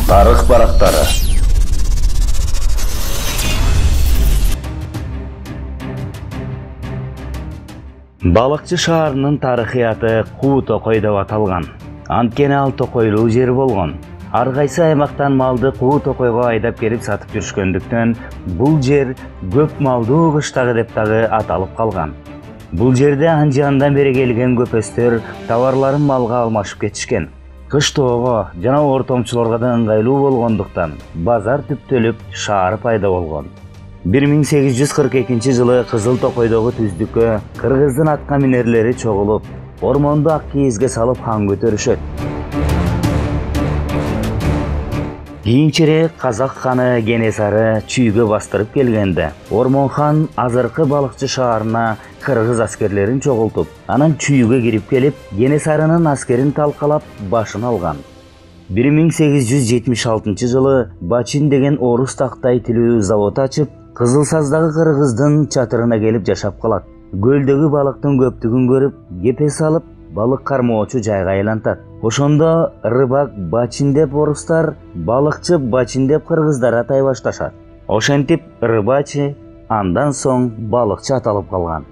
Тарых барактары. Балыкчы шаарынын тарыхыяты Куу Токой деп аталган. Анткени ал токойлуу жер болгон. Ар кайсы аймактан малды Куу Токойго айдап келип сатып жүрүшкөндүктөн бул жер көп малдуу кыштагы деп дагы аталып калган. Бул жерде анжандан бери келген көпөстөр товарларын малга алмашып кетишкен. Кыштоого жана ортомчуларга да ыңгайлуу болгондуктан базар түптөлүп шаар пайда болгон. 1842 жылы Кызыл Токойдогу түздүккө кыргыздын атка минерлери чогулуп, ормонду ак кийизге салып хан көтөрүшөт. Кийинчерээк казак ханы Кенесары чүйгө бастырып келгенде, Ормон хан азыркы балыкчы шаарына кыргыз аскерлерин чогултуп, анан чүйгө кирип келип, Кенесарынын аскерин талкалап башын алган. 1876 жылы Бачин деген орус тактай тилүү завод ачып, Кызыл Саздагы кыргыздын чатырына келип жашап калат. Көлдөгү балыктын көптүгүн көрүп, кепе салып, балык кармоочу жайга айлантат. Ошондо рыбак Бачин деп орустар, балыкчы Бачин деп кыргыздар атай башташат. Ошентип рыбачы, андан соң балыкчы аталып калган.